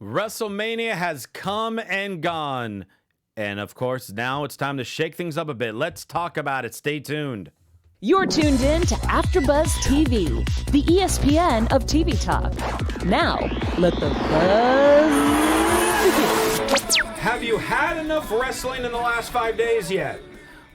WrestleMania has come and gone. And of course, now it's time to shake things up a bit. Let's talk about it. Stay tuned. You're tuned in to AfterBuzz TV, the ESPN of TV talk. Now, let the buzz begin. Have you had enough wrestling in the last 5 days yet?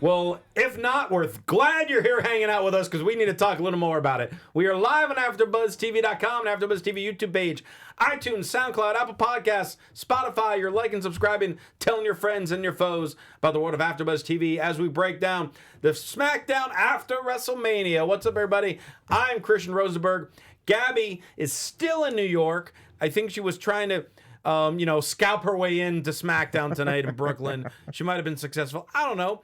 Well, if not, we're glad you're here hanging out with us because we need to talk a little more about it. We are live on AfterBuzzTV.com and AfterBuzz TV YouTube page, iTunes, SoundCloud, Apple Podcasts, Spotify. You're liking, subscribing, telling your friends and your foes about the world of AfterBuzz TV as we break down the Smackdown after WrestleMania. What's up, everybody? I'm Christian Rosenberg. Gabby is still in New York. I think she was trying to scalp her way into SmackDown tonight in Brooklyn. She might have been successful. I don't know.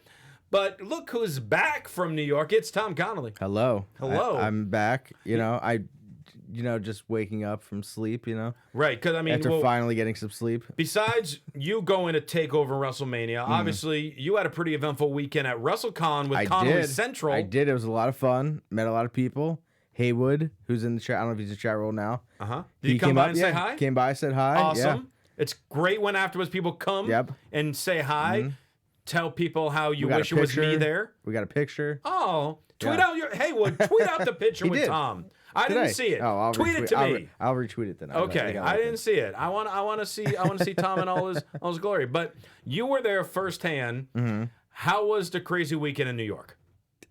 But look who's back from New York. It's Tom Connolly. Hello. I'm back. Just waking up from sleep, Right, because after finally getting some sleep. Besides you going to take over WrestleMania, obviously you had a pretty eventful weekend at WrestleCon with Connolly Central. I did. It was a lot of fun. Met a lot of people. Haywood, who's in the chat. I don't know if he's in the chat roll now. Did he come by and say hi? Came by, said hi. Awesome. Yeah. It's great when afterwards people come and say hi. Mm-hmm. Tell people how you wish it was me there. We got a picture. Oh, tweet out your Haywood. Tweet out the picture with Tom. I didn't see it. Oh, tweet it to me. I'll retweet it then. Okay, I didn't see it. I want to see Tom in all his glory. But you were there firsthand. Mm-hmm. How was the crazy weekend in New York?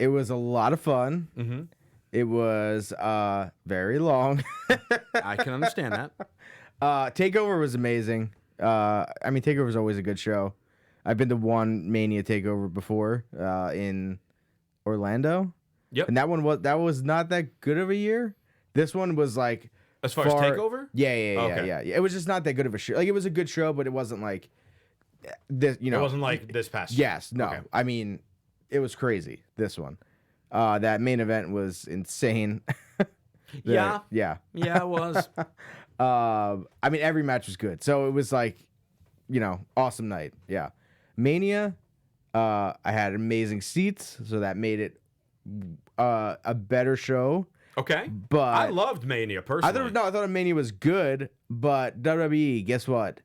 It was a lot of fun. Mm-hmm. It was very long. I can understand that. Takeover was amazing. Takeover is always a good show. I've been to one Mania takeover before in Orlando. Yep. And that was not that good of a year. This one was like as far as takeover? Yeah. It was just not that good of a show. Like it was a good show, but it wasn't like this, It wasn't like this past year. Yes, no. Okay. I mean, it was crazy, this one. That main event was insane. Yeah, it was. Every match was good. So it was like, awesome night. Yeah. Mania, I had amazing seats, so that made it a better show. Okay. But I loved Mania personally. I thought Mania was good, but WWE, guess what?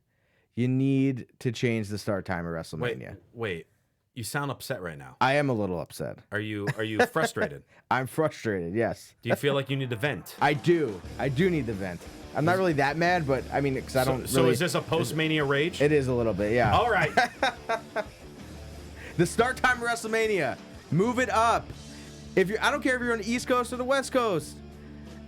You need to change the start time of WrestleMania. Wait. You sound upset right now. I am a little upset. Are you frustrated? I'm frustrated, yes. Do you feel like you need to vent? I do need to vent. I'm not really that mad, but because I don't. So is this a post-Mania rage? It is a little bit, yeah. All right. The start time of WrestleMania, move it up. I don't care if you're on the East Coast or the West Coast.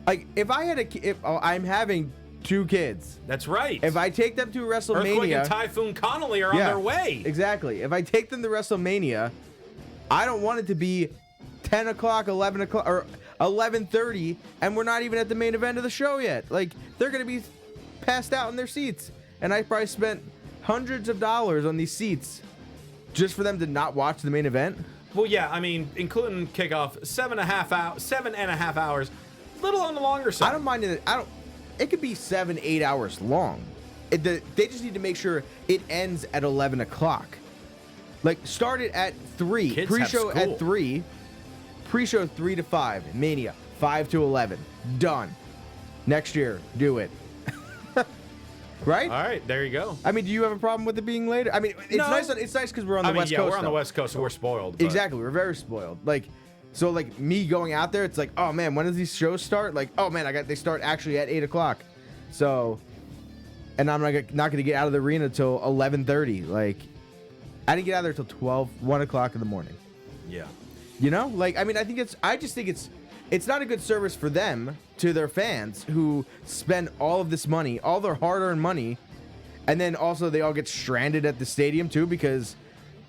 Like if I'm having 2 kids. That's right. If I take them to WrestleMania, Earthquake and Typhoon Connolly are on their way. Exactly. If I take them to WrestleMania, I don't want it to be 10 o'clock, 11 o'clock, or 11:30, and we're not even at the main event of the show yet. Like, they're going to be passed out in their seats. And I probably spent hundreds of dollars on these seats just for them to not watch the main event. Well, yeah, including kickoff, 7.5 hours, little on the longer side. I don't mind it. It could be 7-8 hours long. They just need to make sure it ends at 11 o'clock. Like, start it at 3. Kids Pre-show have school. at 3. Pre-show 3 to 5. Mania 5 to 11. Done. Next year, do it. Right? All right, there you go. Do you have a problem with it being later? It's No. nice. It's nice because we're on the West Coast. We're on the West Coast, so we're spoiled. But. Exactly, we're very spoiled. So me going out there, it's like, oh man, when does these shows start? Like, oh man, they start actually at 8 o'clock. So, and I'm not gonna get out of the arena till 11:30. Like, I didn't get out there till 1 o'clock in the morning. Yeah. I just think it's not a good service for them to their fans who spend all of this money, all their hard-earned money, and then also they all get stranded at the stadium too because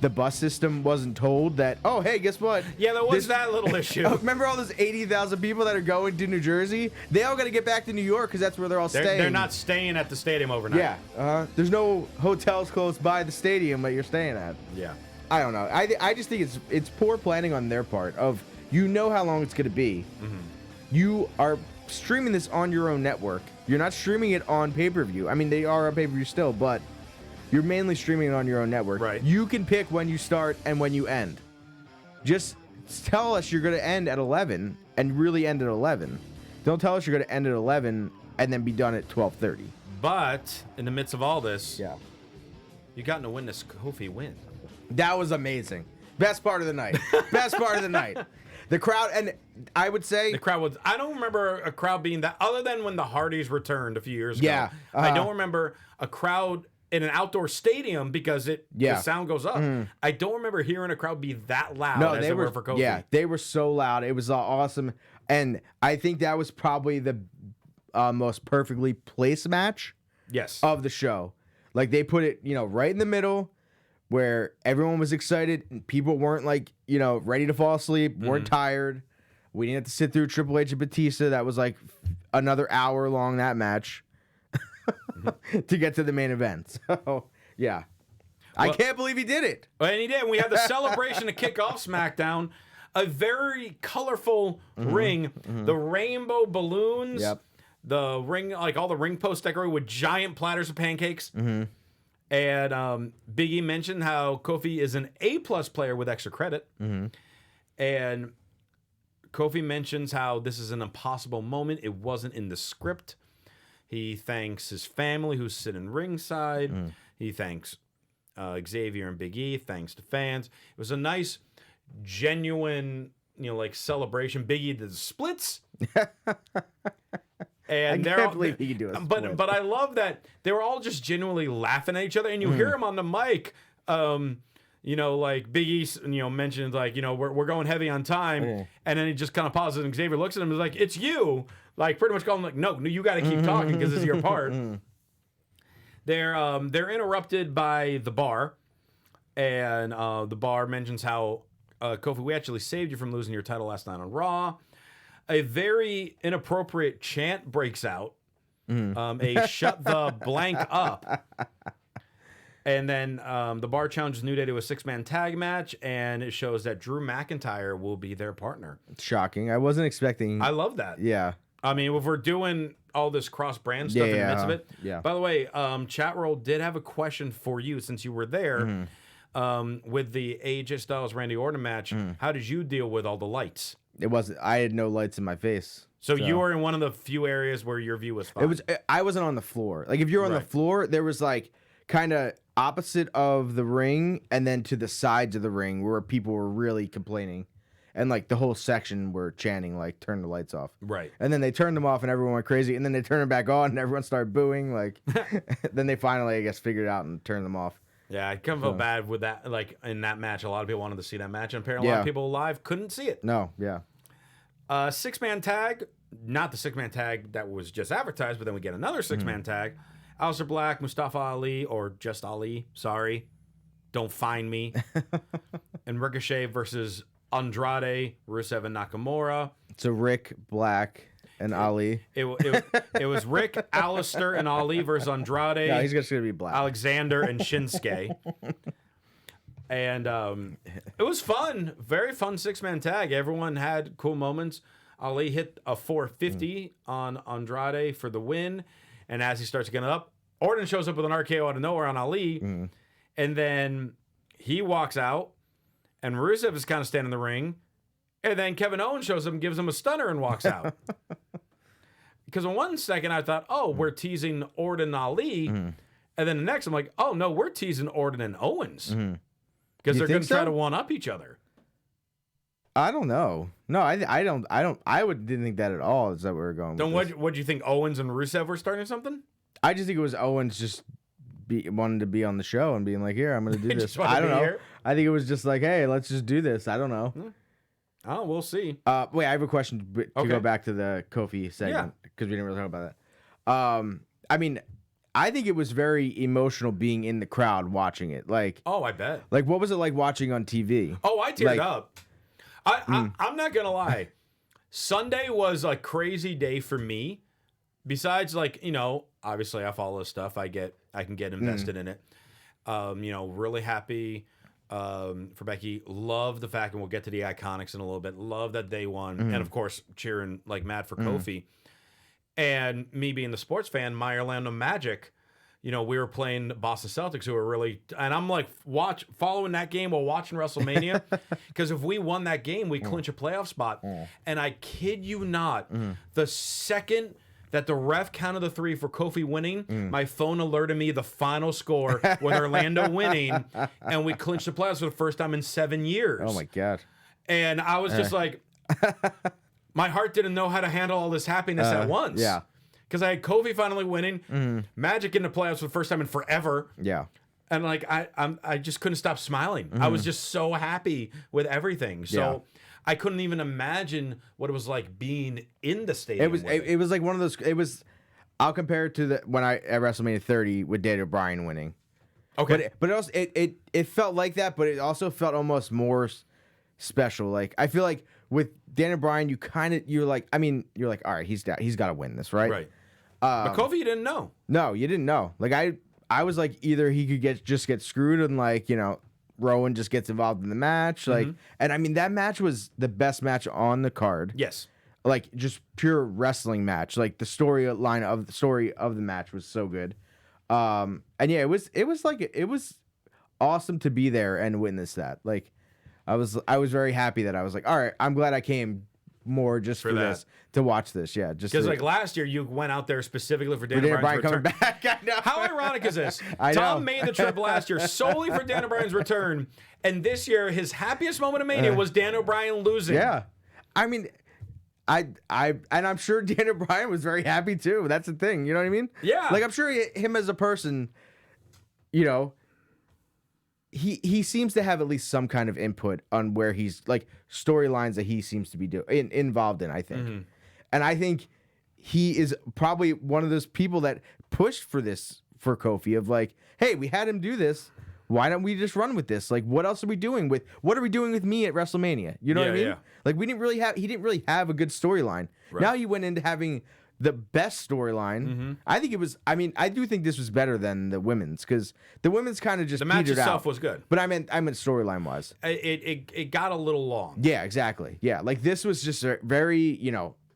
the bus system wasn't told that, oh, hey, guess what? Yeah, there was that little issue. Remember all those 80,000 people that are going to New Jersey? They all got to get back to New York because that's where they're all staying. They're not staying at the stadium overnight. Yeah. There's no hotels close by the stadium that you're staying at. Yeah. I don't know. I just think it's poor planning on their part of how long it's going to be. Mm-hmm. You are streaming this on your own network. You're not streaming it on pay-per-view. They are on pay-per-view still, but you're mainly streaming it on your own network. Right. You can pick when you start and when you end. Just tell us you're going to end at 11 and really end at 11. Don't tell us you're going to end at 11 and then be done at 12:30. But in the midst of all this, Yeah. you got to win this Kofi win. That was amazing. Best part of the night. Best part of the night. The crowd, and I would say The crowd was. I don't remember a crowd being that, other than when the Hardys returned a few years ago. Yeah, I don't remember a crowd in an outdoor stadium because the sound goes up. I don't remember hearing a crowd be that loud as they were for Kofi. Yeah, they were so loud. It was awesome. And I think that was probably the most perfectly placed match Yes. of the show. Like, they put it, right in the middle where everyone was excited and people weren't ready to fall asleep, weren't tired. We didn't have to sit through Triple H and Batista. That was like another hour long, that match, to get to the main event. So, yeah. I can't believe he did it. And he did. We had the celebration to kick off SmackDown. A very colorful ring. The rainbow balloons. Yep. The ring, like all the ring posts decorated with giant platters of pancakes. And Big E mentioned how Kofi is an A+ player with extra credit. And Kofi mentions how this is an impossible moment. It wasn't in the script. He thanks his family who's sitting ringside. He thanks Xavier and Big E. Thanks to fans. It was a nice, genuine, celebration. Big E did the splits. And I can't believe he could do it. But I love that they were all just genuinely laughing at each other, and you hear him on the mic. Like Big E, mentions we're going heavy on time, and then he just kind of pauses, and Xavier looks at him and is like, "It's you," like pretty much calling him no, you got to keep talking because it's your part. They're interrupted by the Bar, and the Bar mentions how Kofi, we actually saved you from losing your title last night on Raw. A very inappropriate chant breaks out. A shut the blank up. And then the Bar challenges New Day to a 6-man tag match, and it shows that Drew McIntyre will be their partner. Shocking. I wasn't expecting. I love that. Yeah. I mean, if we're doing all this cross-brand stuff in the midst of it. Yeah. By the way, Chat Roll did have a question for you since you were there. With the AJ Styles Randy Orton match, how did you deal with all the lights? It wasn't. I had no lights in my face. So you were in one of the few areas where your view was fine. I wasn't on the floor. Like, if you're on the floor, there was kind of opposite of the ring and then to the sides of the ring where people were really complaining. And the whole section were chanting, turn the lights off. Right. And then they turned them off and everyone went crazy. And then they turned them back on and everyone started booing. Then they finally, I guess, figured it out and turned them off. Yeah, I kind of felt bad with that. In that match, a lot of people wanted to see that match, and apparently a lot of people live couldn't see it. No, yeah. 6-man tag, not the 6-man tag that was just advertised, but then we get another 6-man tag. Aleister Black, Mustafa Ali, or just Ali, sorry, don't find me. And Ricochet versus Andrade, Rusev, and Nakamura. So Rick, Black, and Ali. It was Rick, Aleister, and Ali versus Andrade. No, he's just going to be Black. Alexander and Shinsuke. And it was fun. Very fun 6-man tag. Everyone had cool moments. Ali hit a 450 on Andrade for the win. And as he starts getting up, Orton shows up with an RKO out of nowhere on Ali. And then he walks out. And Rusev is kind of standing in the ring. And then Kevin Owens shows up and gives him a stunner and walks out. Because in 1 second I thought, oh, we're teasing Orton and Ali. And then the next I'm like, oh, no, we're teasing Orton and Owens. Because they're going to try to one-up each other. I don't know. No, I didn't think that at all. Is that where we're going? Then what do you think? Owens and Rusev were starting something? I just think it was Owens just wanted to be on the show and being like, here, I'm going to do this. I don't know. Here? I think it was just like, hey, let's just do this. I don't know. Oh, we'll see. Wait, I have a question to go back to the Kofi segment because we didn't really talk about that. I mean, I think it was very emotional being in the crowd watching it. Oh, I bet. What was it like watching on TV? Oh, I teared up. I'm not gonna lie. Sunday was a crazy day for me. Besides, obviously I follow this stuff. I can get invested in it. Really happy for Becky. Love the fact, and we'll get to the IIconics in a little bit. Love that they won, and of course cheering like mad for Kofi. And me being the sports fan, my Orlando Magic, we were playing Boston Celtics, who were really, and I'm following that game while watching WrestleMania, because if we won that game, we clinch a playoff spot. And I kid you not, the second that the ref counted the 3 for Kofi winning. My phone alerted me the final score with Orlando winning, and we clinched the playoffs for the first time in 7 years. Oh my God. And I was just like, my heart didn't know how to handle all this happiness at once. Yeah. Because I had Kofi finally winning, Magic in the playoffs for the first time in forever. Yeah. And like I just couldn't stop smiling. I was just so happy with everything. So I couldn't even imagine what it was like being in the stadium. It was like one of those. It was. I'll compare it to when I at WrestleMania 30 with Daniel Bryan winning. Okay, but it also it felt like that, but it also felt almost more special. Like I feel like with Daniel Bryan, you're like, all right, he's got to win this, right? Right. But Kofi, you didn't know. No, you didn't know. Like I was like, either he could get screwed and like, Rowan just gets involved in the match. Like, and I mean, that match was the best match on the card. Yes. Like just pure wrestling match. Like the story of the match was so good. And yeah, it was awesome to be there and witness that. Like I was very happy that I was like, all right, I'm glad I came more just for this to watch this. Yeah, just because like last year you went out there specifically for Daniel Bryan's coming return. back. I know. How ironic is this? I Tom know. made the trip last year solely for Daniel Bryan's return, and this year his happiest moment of Mania was Daniel Bryan losing. Yeah, I mean, and I'm sure Daniel Bryan was very happy too. That's the thing, you know what I mean? Yeah. Like I'm sure him as a person, he seems to have at least some kind of input on where he's like storylines that he seems to be involved in, I think. And I think he is probably one of those people that pushed for Kofi of like, hey, we had him do this. Why don't we just run with this? Like, what else are we doing with me at WrestleMania? You know what I mean? Yeah. Like he didn't really have a good storyline. Right. Now you went into having the best storyline. I think I do think this was better than the women's because the women's kind of just The match petered itself out. was good. But I meant storyline wise. It got a little long. Yeah, exactly. Yeah, like this was just a very,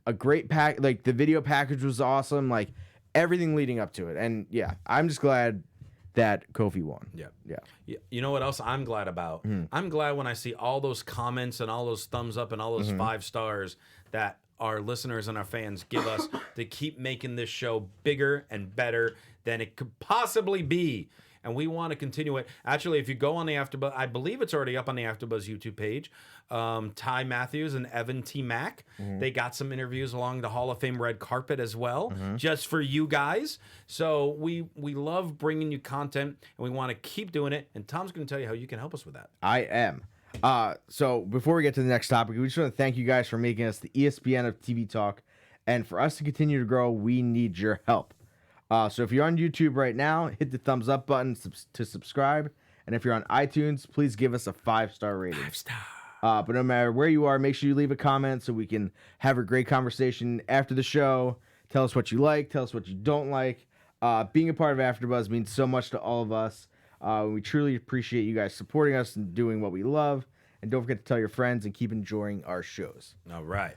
a great pack. Like the video package was awesome. Like everything leading up to it. And yeah, I'm just glad that Kofi won. Yeah. You know what else I'm glad about? I'm glad when I see all those comments and all those thumbs up and all those 5 stars that our listeners and our fans give us to keep making this show bigger and better than it could possibly be. And we want to continue it. Actually, if you go on the AfterBuzz, I believe it's already up on the AfterBuzz YouTube page. Ty Matthews and Evan T. Mack, they got some interviews along the Hall of Fame red carpet as well, just for you guys. So we love bringing you content, and we want to keep doing it. And Tom's going to tell you how you can help us with that. I am. So before we get to the next topic, we just want to thank you guys for making us the ESPN of TV talk. And for us to continue to grow, we need your help. So if you're on YouTube right now, hit the thumbs up button to subscribe. And if you're on iTunes, please give us a 5-star rating. 5-star. But no matter where you are, make sure you leave a comment so we can have a great conversation after the show. Tell us what you like. Tell us what you don't like. Being a part of AfterBuzz means so much to all of us. We truly appreciate you guys supporting us and doing what we love. And don't forget to tell your friends and keep enjoying our shows. All right.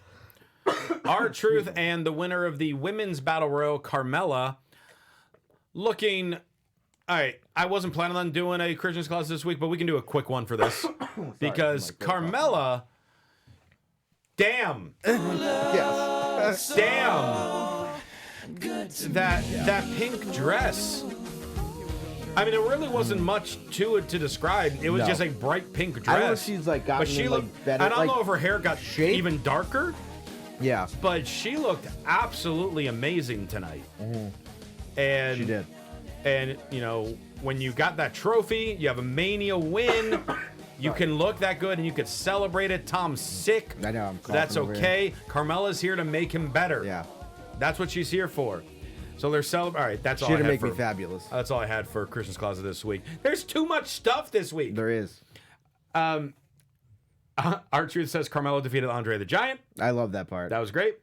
R-Truth and the winner of the Women's Battle Royal, Carmella, looking... All right, I wasn't planning on doing a Christian's class this week, but we can do a quick one for this. Because Carmella... Damn. Yes. Damn. That pink dress. I mean, there really wasn't much to it to describe. It was just a bright pink dress. I don't know if she's like gotten but she like looked, better. I don't like, know if her hair got shape? even darker, Yeah. but she looked absolutely amazing tonight. And She did. And when you got that trophy, you have a Mania win. You can look that good and you could celebrate it. Tom's sick. I know. I'm coughing That's over okay. Carmella's here to make him better. Yeah. That's what she's here for. So they're celebrating. All right, that's all I She had had to make for me fabulous. That's all I had for Christian's Closet this week. There's too much stuff this week. There is. R-Truth says Carmella defeated Andre the Giant. I love that part. That was great.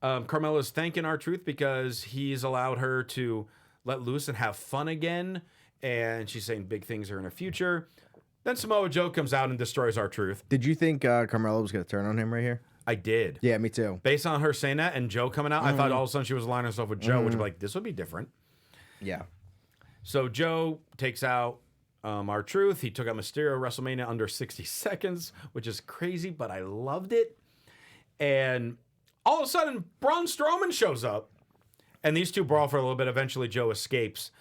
Carmella's thanking R-Truth because he's allowed her to let loose and have fun again. And she's saying big things are in her future. Then Samoa Joe comes out and destroys R-Truth. Did you think Carmella was going to turn on him right here? I did. Yeah, me too. Based on her saying that and Joe coming out, I thought all of a sudden she was aligning herself with Joe, which would be like, this would be different. Yeah. So Joe takes out R-Truth. He took out Mysterio WrestleMania under 60 seconds, which is crazy, but I loved it. And all of a sudden, Braun Strowman shows up. And these two brawl for a little bit. Eventually, Joe escapes.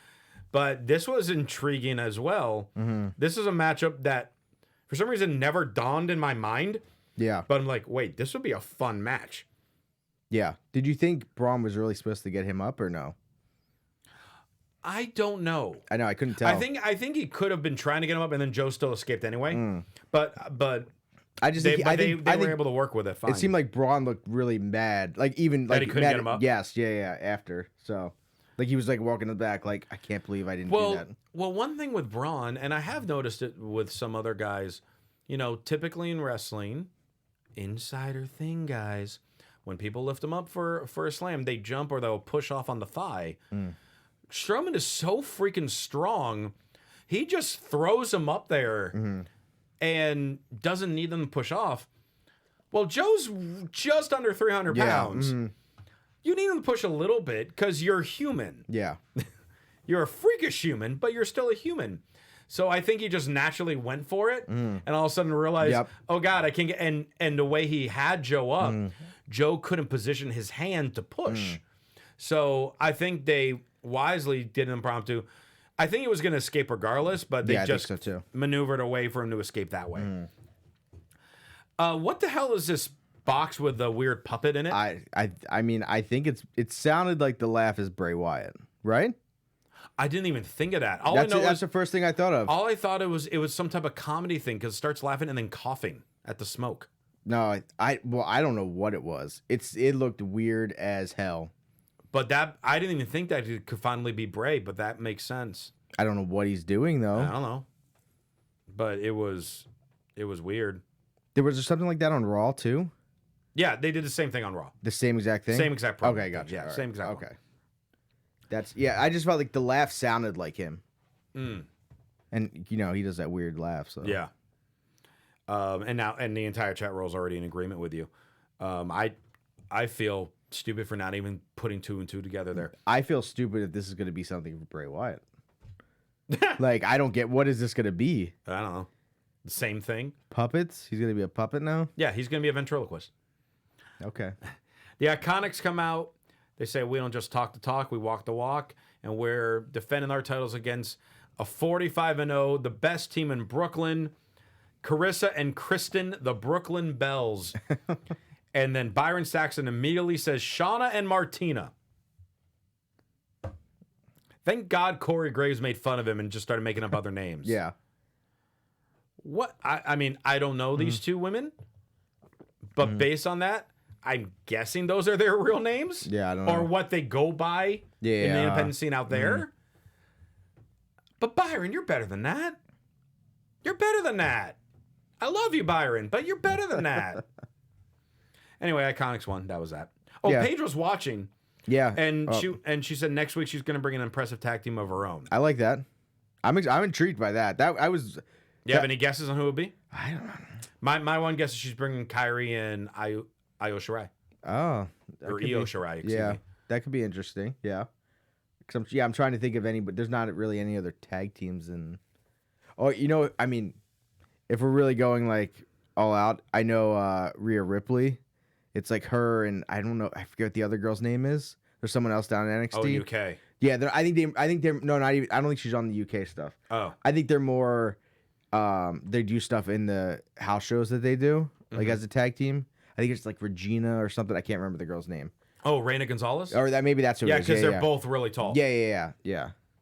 But this was intriguing as well. This is a matchup that, for some reason, never dawned in my mind. Yeah. But I'm like, wait, this would be a fun match. Yeah. Did you think Braun was really supposed to get him up or no? I don't know. I know, I couldn't tell. I think he could have been trying to get him up, and then Joe still escaped anyway. But I just they think were able to work with it fine. it seemed like Braun looked really mad. Like even That like he couldn't mad, get him up? Yes, yeah, after. So like he was like walking in the back, like, I can't believe I didn't do that. Well, one thing with Braun, and I have noticed it with some other guys, typically in wrestling, insider thing, guys, when people lift them up for a slam, they jump or they'll push off on the thigh. Strowman is so freaking strong, he just throws him up there and doesn't need them to push off. Well, Joe's just under 300 pounds. You need him to push a little bit because you're human. Yeah. You're a freakish human, but you're still a human. So I think he just naturally went for it, and all of a sudden realized, oh God, I can't get. And the way he had Joe up, Joe couldn't position his hand to push. So I think they wisely did an impromptu. I think he was going to escape regardless, but they just maneuvered away for him to escape that way. What the hell is this box with the weird puppet in it? I mean, I think it sounded like the laugh is Bray Wyatt, right? I didn't even think of that. That's the first thing I thought of. All I thought it was some type of comedy thing because it starts laughing and then coughing at the smoke. No, I don't know what it was. It looked weird as hell. But I didn't even think that it could finally be Bray, but that makes sense. I don't know what he's doing though. I don't know. But it was weird. There was something like that on Raw too? Yeah, they did the same thing on Raw. The same exact thing? Same exact problem. Okay, gotcha. Yeah, right. same exact Okay. I just felt like the laugh sounded like him. And he does that weird laugh, so. Yeah. And the entire chat roll is already in agreement with you. I feel stupid for not even putting 2 and 2 together there. I feel stupid if this is going to be something for Bray Wyatt. Like, I don't get, what is this going to be? I don't know. The same thing. Puppets? He's going to be a puppet now? Yeah, he's going to be a ventriloquist. Okay. The IIconics come out. They say, we don't just talk the talk, we walk the walk. And we're defending our titles against a 45-0, the best team in Brooklyn, Carissa and Kristen, the Brooklyn Bells. And then Byron Saxton immediately says, Shauna and Martina. Thank God Corey Graves made fun of him and just started making up other names. Yeah. What? I mean, I don't know these two women, but based on that, I'm guessing those are their real names. Yeah, I don't know. Or what they go by in the independent scene out there. But Byron, you're better than that. You're better than that. I love you, Byron, but you're better than that. Anyway, IIconics won. That was that. Oh, Yeah. Paige was watching. Yeah. And she said next week she's going to bring an impressive tag team of her own. I like that. I'm intrigued by that. You have any guesses on who it would be? I don't know. My one guess is she's bringing Kyrie and Io Shirai. Oh. Or Io Shirai, excuse me. That could be interesting. Yeah. I'm trying to think of any, but there's not really any other tag teams in. Oh, I mean, if we're really going like all out, I know Rhea Ripley. It's like her and I don't know. I forget what the other girl's name is. There's someone else down in NXT. Oh, UK. Yeah, I think they're no, not even. I don't think she's on the UK stuff. Oh, I think they're more. They do stuff in the house shows that they do, like as a tag team. I think it's like Regina or something. I can't remember the girl's name. Oh, Reina Gonzalez? Or maybe that's who it is. Because they're both really tall. Yeah.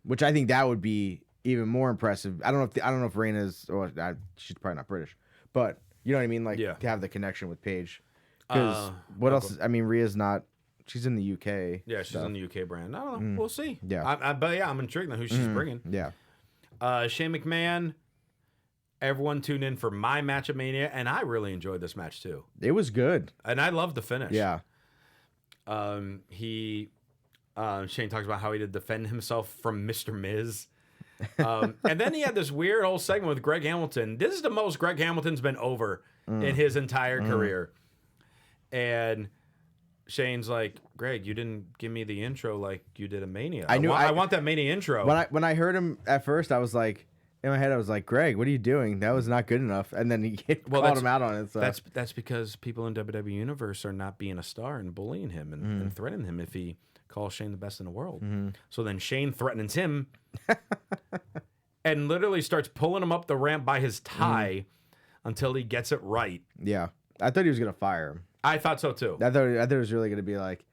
Which I think that would be even more impressive. I don't know if Reina's, or she's probably not British, but you know what I mean. Like to have the connection with Paige. Because what else? I mean, Rhea's not. She's in the UK. Yeah, she's in the UK brand. I don't know. We'll see. Yeah. But I'm intrigued on who she's bringing. Yeah. Shane McMahon. Everyone tuned in for my match at Mania, and I really enjoyed this match too. It was good. And I loved the finish. Yeah. Shane talks about how he did defend himself from Mr. Miz. And then he had this weird whole segment with Greg Hamilton. This is the most Greg Hamilton's been over in his entire career. And Shane's like, Greg, you didn't give me the intro like you did a Mania. I want that Mania intro. When I heard him at first, I was like, in my head, I was like, Greg, what are you doing? That was not good enough. And then he called him out on it. So. That's because people in WWE Universe are not being a star and bullying him and threatening him if he calls Shane the best in the world. So then Shane threatens him and literally starts pulling him up the ramp by his tie until he gets it right. Yeah. I thought he was going to fire him. I thought so too. I thought it was really going to be like,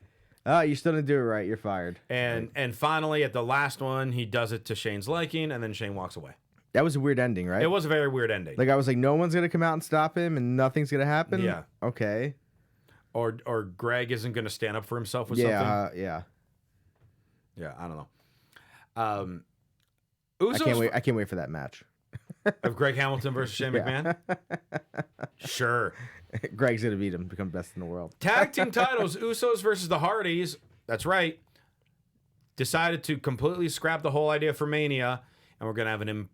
oh, you still didn't do it right. You're fired. And finally, at the last one, he does it to Shane's liking, and then Shane walks away. That was a weird ending, right? It was a very weird ending. Like, I was like, no one's going to come out and stop him, and nothing's going to happen? Yeah. Okay. Or Greg isn't going to stand up for himself with something. Yeah. Yeah, I don't know. Usos I can't wait for that match. of Greg Hamilton versus Shane McMahon? Sure. Greg's going to beat him, become best in the world. Tag team titles, Usos versus the Hardys. That's right. Decided to completely scrap the whole idea for Mania, and we're going to have an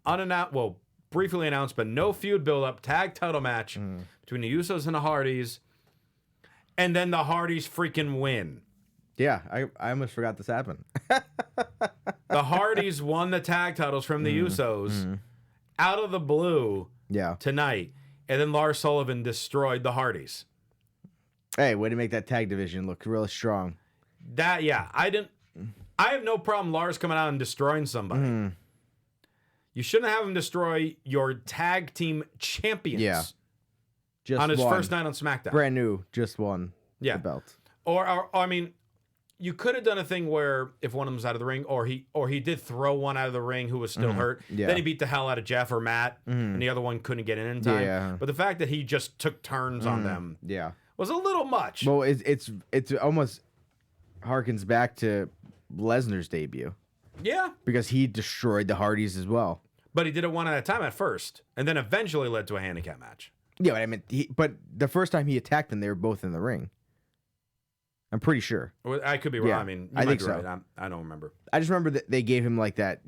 unannounced, well, briefly announced, but no feud build-up tag title match between the Usos and the Hardys, and then the Hardys freaking win. Yeah, I almost forgot this happened. The Hardys won the tag titles from the Usos out of the blue tonight, and then Lars Sullivan destroyed the Hardys. Hey, way to make that tag division look really strong. I have no problem Lars coming out and destroying somebody. You shouldn't have him destroy your tag team champions. Just on his won. first night on SmackDown. Brand new, just won the belt. Or I mean, you could have done a thing where if one of them was out of the ring, or he did throw one out of the ring who was still hurt, then he beat the hell out of Jeff or Matt, and the other one couldn't get in time. Yeah. But the fact that he just took turns on them was a little much. Well, it's almost harkens back to Lesnar's debut. Yeah. Because he destroyed the Hardys as well. But he did it one at a time at first, and then eventually led to a handicap match. Yeah, but I mean, but the first time he attacked them, they were both in the ring. I'm pretty sure. Well, I could be wrong. Yeah, I mean, I think so. Right. I don't remember. I just remember that they gave him like that,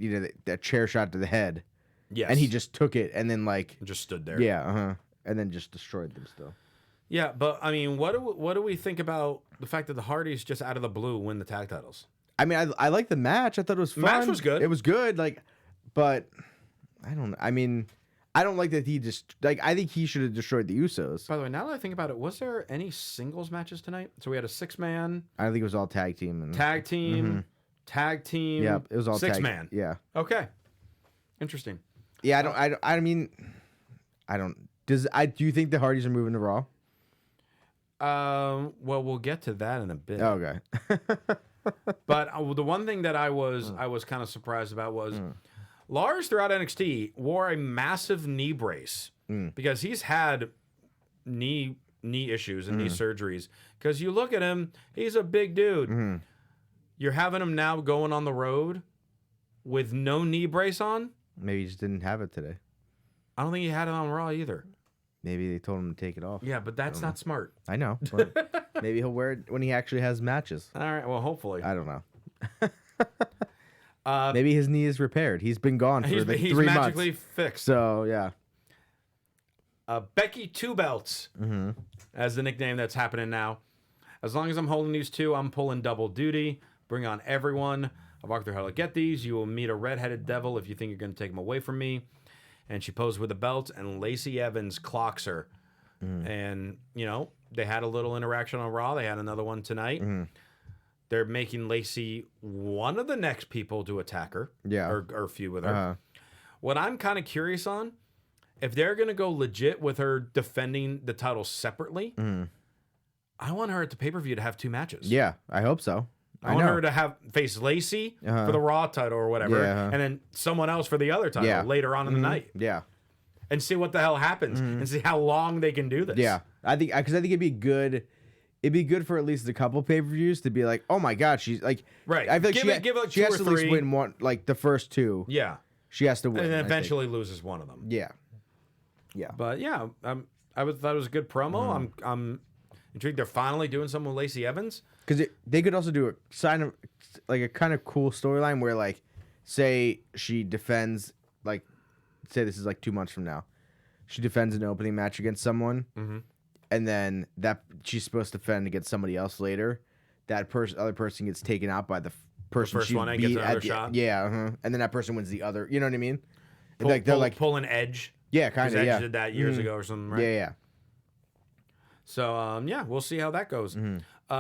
that chair shot to the head. Yes. And he just took it and then just stood there. Yeah, and then just destroyed them still. Yeah, but I mean, what do we think about the fact that the Hardys just out of the blue win the tag titles? I mean, I like the match. I thought it was fun. The match was good. It was good. But I don't know. I mean, I don't like that he just I think he should have destroyed the Usos. By the way, now that I think about it, was there any singles matches tonight? So we had a 6-man. I think it was all tag team and tag team. Yeah, it was all 6-man. Yeah. Okay. Interesting. Yeah, I mean, do you think the Hardys are moving to Raw? Well, we'll get to that in a bit. Okay. But the one thing that I was kind of surprised about was Lars throughout NXT wore a massive knee brace because he's had knee issues and knee surgeries. Because you look at him, he's a big dude. You're having him now going on the road with no knee brace on. Maybe he just didn't have it today. I don't think he had it on Raw either. Maybe they told him to take it off. Yeah, but that's not smart. I know. But maybe he'll wear it when he actually has matches. All right. Well, hopefully. I don't know. Maybe his knee is repaired. He's been gone for he's 3 months. magically fixed. So, yeah. Becky Two Belts, as the nickname that's happening now. As long as I'm holding these two, I'm pulling double duty. Bring on everyone. I'll walk through how to get these. You will meet a redheaded devil if you think you're going to take them away from me. And she posed with the belt, and Lacey Evans clocks her. And, they had a little interaction on Raw. They had another one tonight. They're making Lacey one of the next people to attack her. Yeah. Or feud with her. What I'm kind of curious on, if they're going to go legit with her defending the title separately, I want her at the pay-per-view to have 2 matches. Yeah, I hope so. I want her to face Lacey for the Raw title or whatever, and then someone else for the other title later on in the night. Yeah. And see what the hell happens and see how long they can do this. Yeah. I think it'd be good. It'd be good for at least a couple pay-per-views to be like, oh my God, she's like, right. I feel like give she has to at least win one, like the first 2. Yeah. She has to win. And then eventually loses one of them. Yeah. Yeah. But yeah, thought it was a good promo. I'm intrigued. They're finally doing something with Lacey Evans. Because they could also do a kind of cool storyline where, say she defends, say this is 2 months from now, she defends an opening match against someone, and then that she's supposed to defend against somebody else later. That other person gets taken out by the person first she one and beat gets another at shot. Yeah, and then that person wins the other. You know what I mean? Pull an Edge. Yeah, kind of. Edge Yeah, did that years ago or something, right? Yeah. So we'll see how that goes.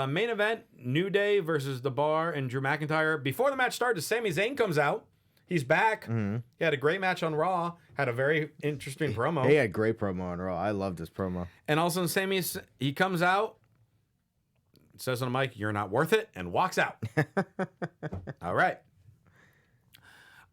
Main event, New Day versus The Bar and Drew McIntyre. Before the match started, Sami Zayn comes out. He's back. He had a great match on Raw. Had a very interesting promo. He had a great promo on Raw. I loved his promo. And all of a sudden, he comes out, says on the mic, "You're not worth it," and walks out. All right.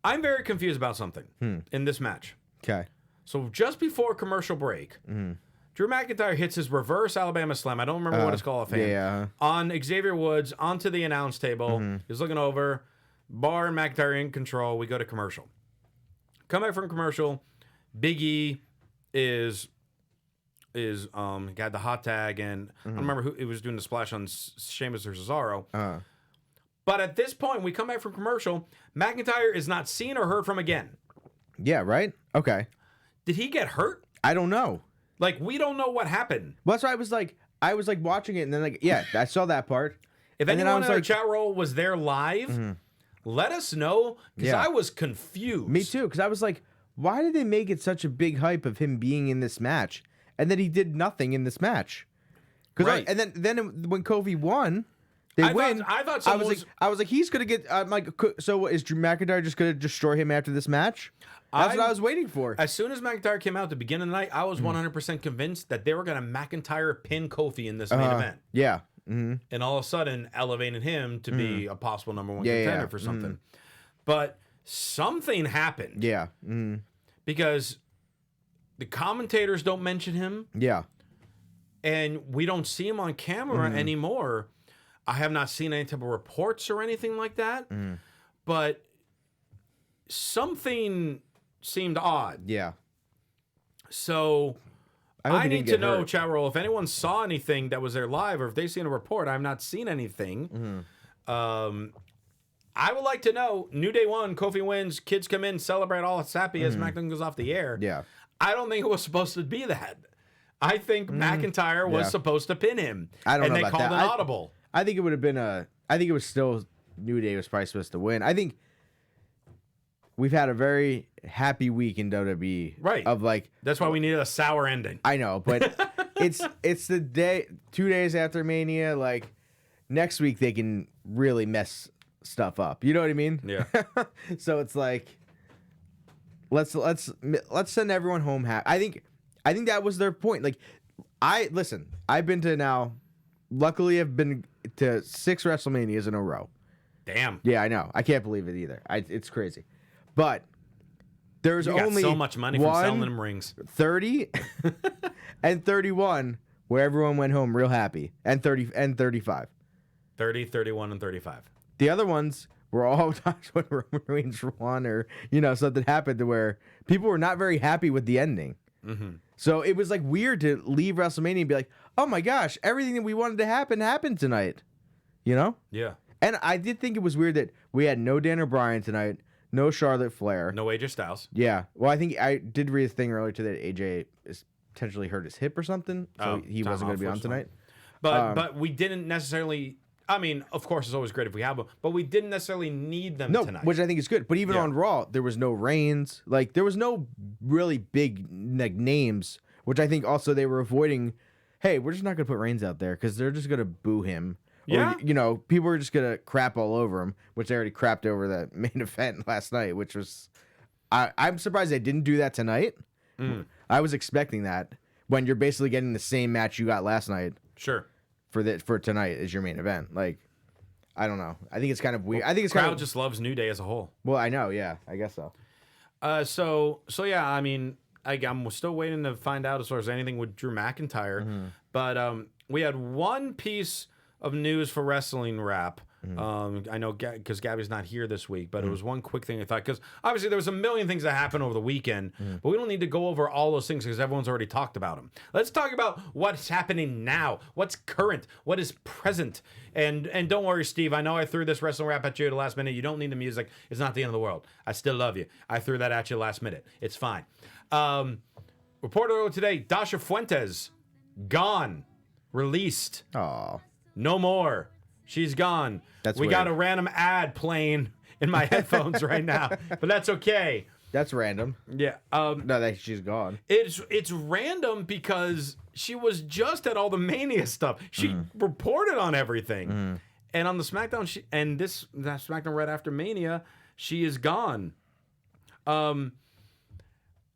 I'm very confused about something in this match. Okay. So just before commercial break, Drew McIntyre hits his reverse Alabama Slam. I don't remember what it's called offhand. Yeah. On Xavier Woods, onto the announce table. He's looking over. Bar and McIntyre in control. We go to commercial. Come back from commercial. Big E is got the hot tag, and I don't remember who it was doing the splash on Sheamus or Cesaro. But at this point, we come back from commercial. McIntyre is not seen or heard from again. Yeah, right? Okay. Did he get hurt? I don't know. Like, we don't know what happened. Well, that's why I was like watching it, and then yeah, I saw that part. If and anyone in our chat roll was there live, let us know, because I was confused. Me too, because I was like, why did they make it such a big hype of him being in this match, and then he did nothing in this match? Right. And then when Kofi won, I thought I was like, he's gonna get. I'm like, so is Drew McIntyre just gonna destroy him after this match? That's what I was waiting for. As soon as McIntyre came out at the beginning of the night, I was 100% convinced that they were going to McIntyre pin Kofi in this main event. Yeah. And all of a sudden, elevating him to be a possible number one contender for something. But something happened. Yeah. Because the commentators don't mention him. Yeah. And we don't see him on camera anymore. I have not seen any type of reports or anything like that. But something seemed odd. Yeah. So I need to know, chat roll, if anyone saw anything that was there live, or if they've seen a report. I've not seen anything. I would like to know. New Day won, Kofi wins, kids come in, celebrate, all happy as SmackDown goes off the air. Yeah. I don't think it was supposed to be that. I think McIntyre was supposed to pin him. I don't know about that. And they called an audible. I think it would have been I think it was still New Day was probably supposed to win. I think we've had a very happy week in WWE. Right. Of like, that's why we needed a sour ending. I know, but it's the day 2 days after Mania. Like, next week they can really mess stuff up. You know what I mean? Yeah. So it's like, let's send everyone home happy. I think that was their point. Like, I've been to now. Luckily, I've been to 6 WrestleManias in a row. Damn. Yeah, I know. I can't believe it either. It's crazy. But there's you got only so much money from selling them rings. 30 and 31 where everyone went home real happy, and 30 and 35. 30, 31, and 35. The other ones were all times when Roman Reigns won, or something happened to where people were not very happy with the ending. So it was like weird to leave WrestleMania and be like, oh my gosh, everything that we wanted to happen happened tonight. Yeah. And I did think it was weird that we had no Dan O'Brien tonight, no Charlotte Flair, no AJ Styles. Yeah. Well, I think I did read a thing earlier today that AJ is potentially hurt his hip or something, so he wasn't going to be on tonight. But we didn't necessarily. I mean, of course, it's always great if we have them, but we didn't necessarily need them tonight. Which I think is good. But even on Raw, there was no Reigns. Like, there was no really big names, which I think also they were avoiding. Hey, we're just not going to put Reigns out there because they're just going to boo him. Yeah. Or, people are just going to crap all over him, which they already crapped over the main event last night, which was... I'm surprised they didn't do that tonight. I was expecting that when you're basically getting the same match you got last night. Sure. For tonight as your main event. Like, I don't know. I think it's kind of weird. Well, I think it's crowd just loves New Day as a whole. Well, I know. Yeah, I guess so. So yeah. I mean, I'm still waiting to find out as far as anything with Drew McIntyre. But we had one piece of news for Wrestling Wrap. I know because Gabby's not here this week, but it was one quick thing I thought, because obviously there was a million things that happened over the weekend, but we don't need to go over all those things because everyone's already talked about them. Let's talk about what's happening now, what's current, what is present, and don't worry, Steve. I know I threw this Wrestling Wrap at you at the last minute. You don't need the music. It's not the end of the world. I still love you. I threw that at you last minute. It's fine. Reporter today: Dasha Fuentes gone, released. Oh, no more. She's gone. We got a random ad playing in my headphones right now, but that's okay. That's random. Yeah. No, that she's gone. It's random because she was just at all the Mania stuff. She reported on everything, and on the SmackDown, that SmackDown right after Mania, she is gone. Now,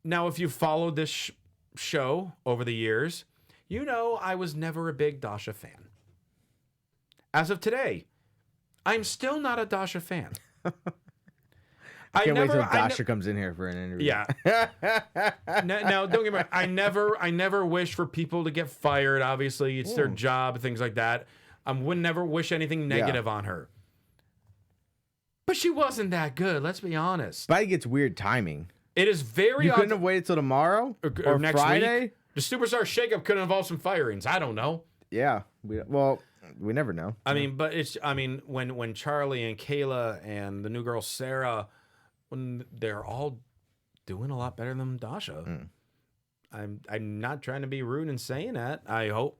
if you followed this show over the years, you know I was never a big Dasha fan. As of today, I'm still not a Dasha fan. I can't wait till Dasha comes in here for an interview. Yeah. Now, don't get me wrong. I never wish for people to get fired. Obviously, it's their job, things like that. I would never wish anything negative on her. But she wasn't that good. Let's be honest. But I think it's weird timing. It is very. You couldn't have waited till tomorrow or next Friday. Week. The Superstar shakeup could involve some firings. I don't know. Yeah. We never know. I mean, but it's. I mean, when Charlie and Kayla and the new girl Sarah, when they're all doing a lot better than Dasha. I'm not trying to be rude in saying that. I hope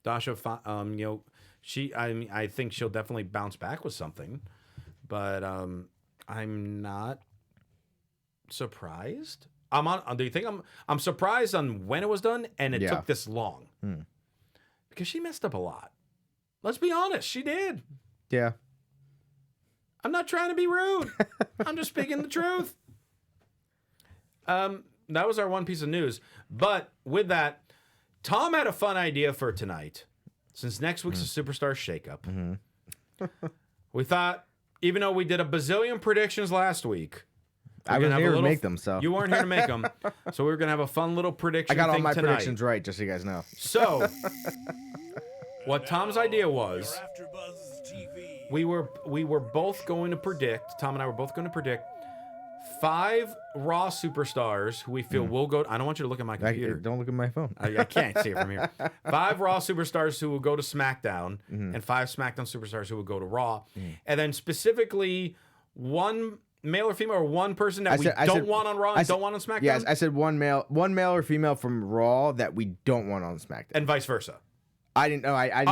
Dasha. I think she'll definitely bounce back with something, but I'm not surprised. Do you think I'm surprised on when it was done and it took this long? Because she messed up a lot. Let's be honest, she did. Yeah. I'm not trying to be rude. I'm just speaking the truth. That was our one piece of news. But with that, Tom had a fun idea for tonight. Since next week's a Superstar shakeup, we thought, even though we did a bazillion predictions last week, I wasn't here to make them, so. You weren't here to make them. So we were going to have a fun little prediction thing tonight. I got all my predictions right, just so you guys know. So, what Tom's idea was, we were both going to predict, Tom and I were both going to predict 5 Raw superstars who we feel will go. I don't want you to look at my computer. Don't look at my phone. I can't see it from here. 5 Raw superstars who will go to SmackDown, and 5 SmackDown superstars who will go to Raw, and then specifically 1 male or female, or 1 person that we don't want on Raw and don't want on SmackDown. Yes, I said one male or female from Raw that we don't want on SmackDown, and vice versa. I didn't know. I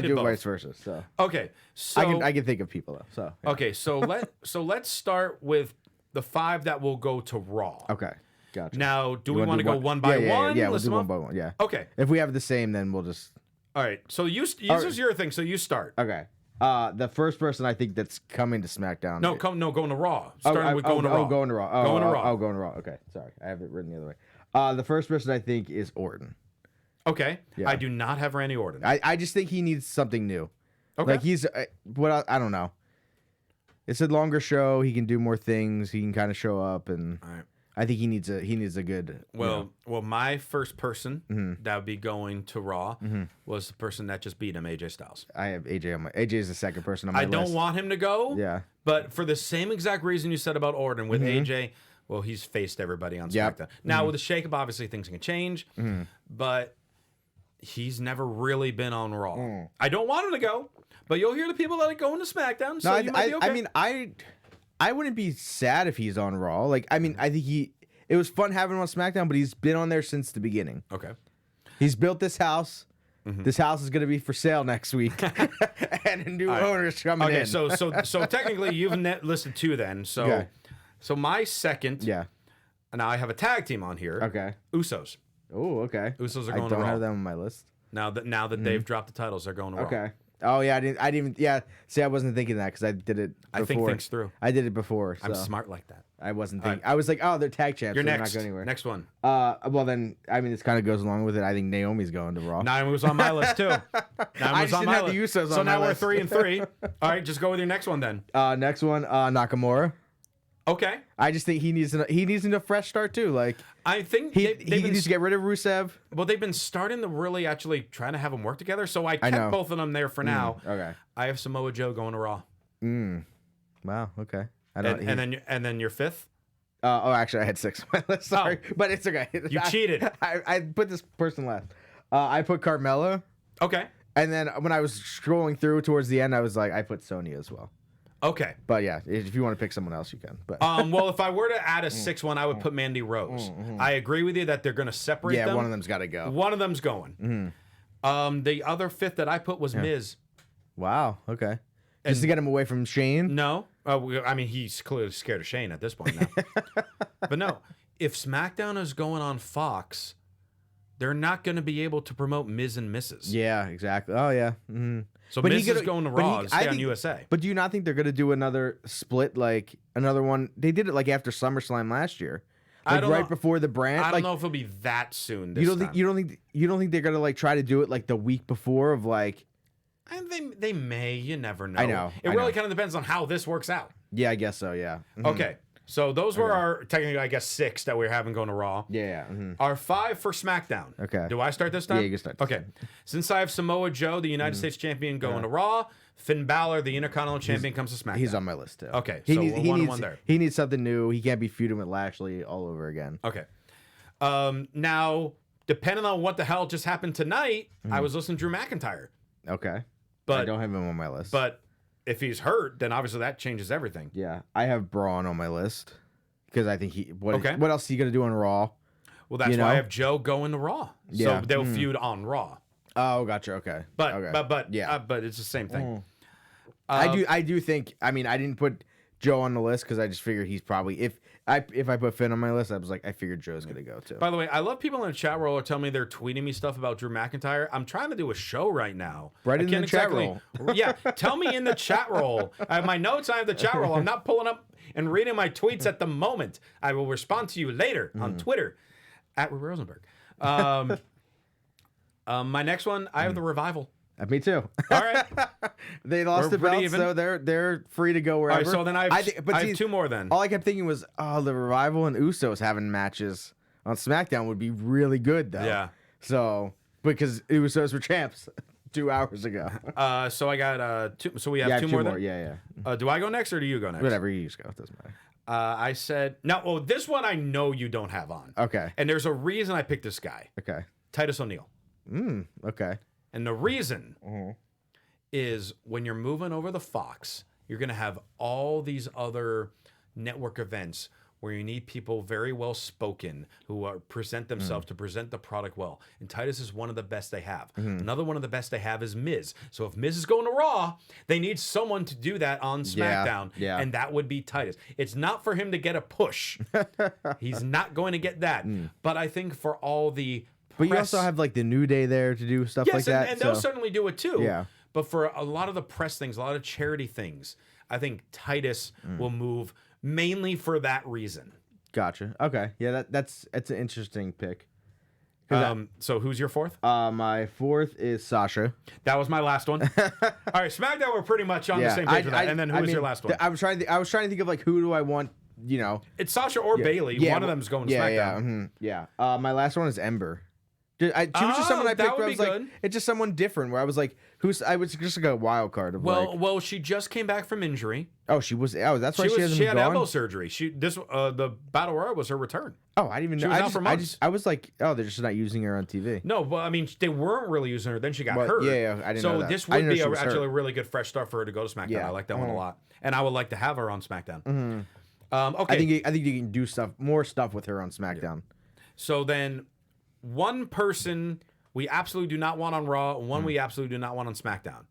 didn't do vice versa. So okay, so I can think of people though. So yeah. Okay, so let's start with the 5 that will go to Raw. Okay, gotcha. Now, do we want to go one by one? Yeah, we'll do one by one. Yeah. Okay. If we have the same, then we'll just. All right. So this is your thing. So you start. Okay. The first person I think that's coming to SmackDown. Going to Raw. Starting with going to Raw. Going to Raw. Going to Raw. Oh, going to Raw. Okay, sorry, I have it written the other way. The first person I think is Orton. Okay. Yeah. I do not have Randy Orton. I just think he needs something new. Okay. Like he's I don't know. It's a longer show. He can do more things. He can kind of show up, and all right. I think he needs a good. Well, my first person that would be going to Raw was the person that just beat him, AJ Styles. I have AJ on my. AJ is the second person on my list. I don't want him to go. Yeah. But for the same exact reason you said about Orton with AJ, well, he's faced everybody on SmackDown. Now with the shakeup, obviously things can change, but he's never really been on Raw. I don't want him to go, but you'll hear the people that are going to SmackDown. So you might be okay. I mean, I wouldn't be sad if he's on Raw. Like, I mean, I think it was fun having him on SmackDown, but he's been on there since the beginning. Okay. He's built this house. This house is going to be for sale next week, and a new owner's coming in. Okay, so technically you've listed 2 then. So, so my second. Yeah. And now I have a tag team on here. Okay. Usos. Oh, okay. Usos are going to Raw. I don't have them on my list. Now that they've dropped the titles, they're going to Raw. Okay. Oh yeah, I didn't even. Yeah, see, I wasn't thinking that because I did it before. I think things through. I did it before. So. I'm smart like that. I wasn't thinking. I was like, oh, they're tag champs. You're so next. They're not going anywhere. Next one. Well then, I mean, this kind of goes along with it. I think Naomi's going to Raw. Naomi was on my list too. I just didn't have the Usos on my list. So now we're 3 and 3. All right, just go with your next one then. Next one, Nakamura. Okay. I just think he needs a fresh start too. Like I think he needs to get rid of Rusev. Well, they've been starting to really actually trying to have them work together. So I kept both of them there for now. Okay. I have Samoa Joe going to Raw. Wow. Okay. And then your 5th. Actually, I had 6 on my list. Sorry, but it's okay. You cheated. I put this person last. I put Carmella. Okay. And then when I was scrolling through towards the end, I was like, I put Sonya as well. Okay. But yeah, if you want to pick someone else, you can. But well, if I were to add a 6th one, I would put Mandy Rose. I agree with you that they're going to separate them. Yeah, one of them's got to go. One of them's going. The other 5th that I put was Miz. Wow. Okay. Just to get him away from Shane? No. I mean, he's clearly scared of Shane at this point now. But no, if SmackDown is going on Fox, they're not going to be able to promote Miz and Mrs. Yeah, exactly. Oh, yeah. Mm-hmm. So Miz is going to Raw and stay on USA. But do you not think they're going to do another split, like another one? They did it like after SummerSlam last year. Like right before the brand. I don't know if it'll be that soon. This time. You don't think they're going to like try to do it like the week before of like... They may. You never know. I know. It really kind of depends on how this works out. Yeah, I guess so, yeah. Mm-hmm. Okay. So those were our, technically, I guess, 6 that we're having going to Raw. Yeah. Mm-hmm. Our 5 for SmackDown. Okay. Do I start this time? Yeah, you can start. Okay. Since I have Samoa Joe, the United States champion, going to Raw, Finn Balor, the Intercontinental champion, comes to SmackDown. He's on my list, too. Okay. He So needs, we're he 1 and needs, 1 there. He needs something new. He can't be feuding with Lashley all over again. Okay. Now, depending on what the hell just happened tonight, I was listening to Drew McIntyre. Okay. But I don't have him on my list. But if he's hurt, then obviously that changes everything. Yeah. I have Braun on my list. Because I think what else is he going to do on Raw? Well, that's why I have Joe going to Raw. Yeah. So they'll feud on Raw. Oh, gotcha. Okay. But yeah. But it's the same thing. I do think. I mean, I didn't put Joe on the list because I just figured he's probably if I put Finn on my list, I was like, I figured Joe's gonna go too. By the way, I love people in the chat roll are telling me they're tweeting me stuff about Drew McIntyre. I'm trying to do a show right now. Right in the chat roll. Yeah, tell me in the chat roll. I have my notes. I have the chat roll. I'm not pulling up and reading my tweets at the moment. I will respond to you later on Twitter at Rosenberg. My next one, I have the Revival. Me too. All right. They lost the belt, so they're free to go wherever. All right, so then I have 2 more then. All I kept thinking was, the Revival and Usos having matches on SmackDown would be really good, though. Yeah. So, because Usos were champs 2 hours ago. So I got 2. So we have 2 more then? Yeah. Do I go next or do you go next? Whatever, you just go. It doesn't matter. I said, no, well, this one I know you don't have on. Okay. And there's a reason I picked this guy. Okay. Titus O'Neil. Okay. And the reason is when you're moving over the Fox, you're going to have all these other network events where you need people very well spoken who present themselves to present the product well. And Titus is one of the best they have. Another one of the best they have is Miz. So if Miz is going to Raw, they need someone to do that on SmackDown. Yeah. And that would be Titus. It's not for him to get a push. He's not going to get that. But I think for all the But you also have like the New Day there to do stuff like that. And they'll certainly do it too. Yeah. But for a lot of the press things, a lot of charity things, I think Titus will move mainly for that reason. Gotcha. Okay. Yeah, that's an interesting pick. So who's your 4th? My 4th is Sasha. That was my last one. All right, SmackDown, we're pretty much on the same page with that. And then who was your last one? I was trying to think of like who do I want. It's Sasha or Bailey. One of them's going to SmackDown. Yeah. My last one is Ember. She was just someone I picked where I was like, it's just someone different. Where I was like, I was just like a wild card of well, she just came back from injury. Oh, she was. Oh, that's why she had elbow surgery. The Battle Royal was her return. Oh, I didn't even know. She was out for months. I was like, oh, they're just not using her on TV. No, well, I mean, they weren't really using her. Then she got hurt. Yeah, I didn't know that. So this would be actually a really good fresh start for her to go to SmackDown. Yeah. I like that one a lot, and I would like to have her on SmackDown. Okay, I think you can do more stuff with her on SmackDown. Yeah. So then, one person we absolutely do not want on Raw, and one we absolutely do not want on SmackDown.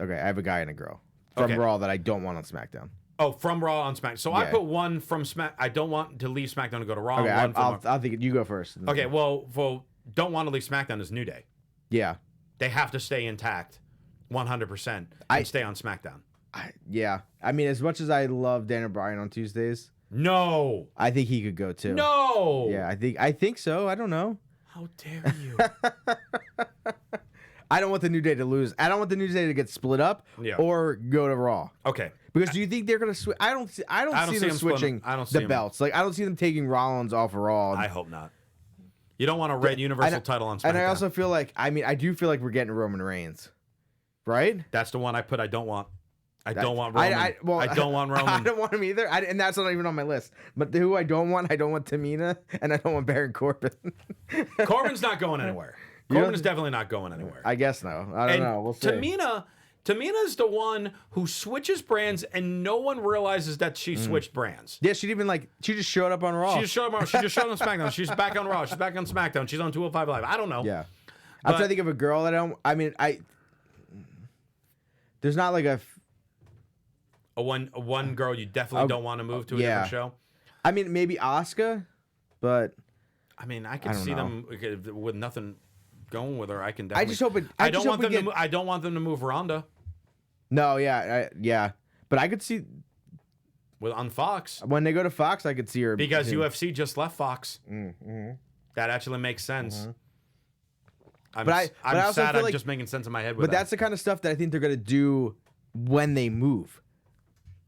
Okay, I have a guy and a girl from Raw that I don't want on SmackDown. Oh, from Raw on SmackDown. So I put one from I don't want to leave SmackDown to go to Raw. Okay, I'll think you go first. Okay, well, don't want to leave SmackDown is New Day. Yeah. They have to stay intact 100% and stay on SmackDown. Yeah. I mean, as much as I love Daniel Bryan on Tuesdays. No. I think he could go too. No. Yeah, I think so. I don't know. How dare you? I don't want the New Day to lose. I don't want the New Day to get split up or go to Raw. Okay. Because do you think they're going to switch? I don't see them switching the belts. Like, I don't see them taking Rollins off of Raw. I hope not. You don't want a red Universal title on SmackDown. And I also feel like, I do feel like we're getting Roman Reigns. Right? That's the one I put I don't want. I don't want Roman. I don't want Roman. I don't want him either. And that's not even on my list. But who I don't want Tamina, and I don't want Baron Corbin. Corbin's not going anywhere. Corbin is definitely not going anywhere. I guess no. I don't know. We'll see. Tamina's the one who switches brands, and no one realizes that she switched brands. Yeah, she just showed up on Raw. She just showed up on SmackDown. She's back on Raw. She's back on SmackDown. She's on 205 Live. I don't know. Yeah. I'm trying to think of a girl that there's not like a one girl you definitely don't want to move to a different show. I mean, maybe Asuka, but I mean, I can see them with nothing going with her. I can. I just hope it. I don't want them to. I don't want them to move Ronda. No, yeah, but I could see on Fox when they go to Fox. I could see her because UFC just left Fox. Mm-hmm. That actually makes sense. Mm-hmm. I'm sad. I'm just making sense in my head. With that's the kind of stuff that I think they're gonna do when they move.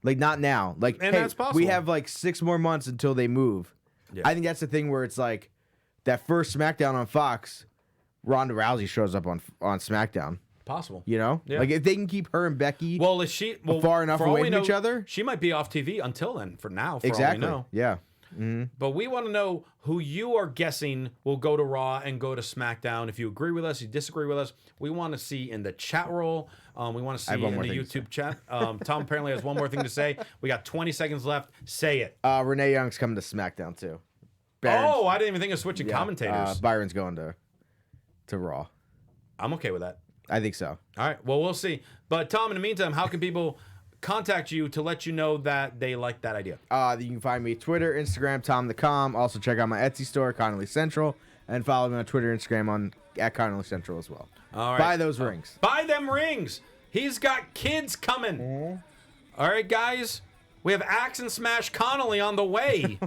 Like not now. Like and that's possible. We have like 6 more months until they move. Yeah. I think that's the thing where it's like that first SmackDown on Fox, Ronda Rousey shows up on SmackDown. Possible. You know? Yeah. Like if they can keep her and Becky far enough away from each other. She might be off TV until then, for now, for exactly. all we know. Yeah. Mm-hmm. But we want to know who you are guessing will go to Raw and go to SmackDown. If you agree with us, you disagree with us, we want to see in the chat roll. We want to see in the YouTube chat. Tom apparently has one more thing to say. We got 20 seconds left. Say it. Renee Young's coming to SmackDown too. I didn't even think of switching commentators. Byron's going to Raw. I'm okay with that. I think so. All right. Well, we'll see. But Tom, in the meantime, how can people contact you to let you know that they like that idea? You can find me Twitter, Instagram, TomTheCom. Also check out my Etsy store, Connolly Central, and follow me on Twitter, Instagram at Connolly Central as well. All right. Buy those rings. Buy them rings. He's got kids coming. Mm-hmm. All right, guys. We have Axe and Smash Connolly on the way.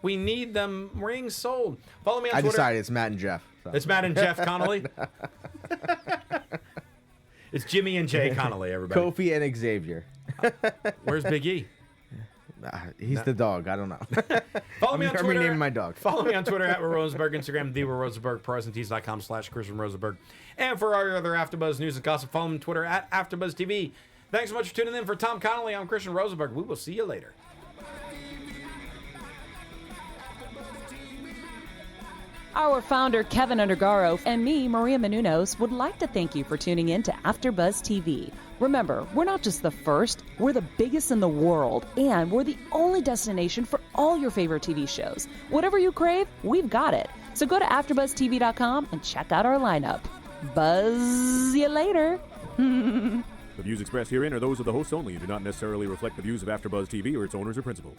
We need them rings sold. Follow me on Twitter. I decided it's Matt and Jeff. So. It's Matt and Jeff Connolly. It's Jimmy and Jay Connolly, everybody. Kofi and Xavier. Where's Big E? He's the dog. I don't know. Follow me on Twitter. I'm renaming my dog. Follow me on Twitter at Rosenberg, Instagram, Rosenberg, ProSandTees.com/Christian Rosenberg. And for our other AfterBuzz news and gossip, follow me on Twitter at AfterBuzz TV. Thanks so much for tuning in. For Tom Connolly, I'm Christian Rosenberg. We will see you later. Our founder, Keven Undergaro, and me, Maria Menounos, would like to thank you for tuning in to AfterBuzz TV. Remember, we're not just the first, we're the biggest in the world, and we're the only destination for all your favorite TV shows. Whatever you crave, we've got it. So go to AfterBuzzTV.com and check out our lineup. Buzz you later. The views expressed herein are those of the hosts only and do not necessarily reflect the views of AfterBuzz TV or its owners or principals.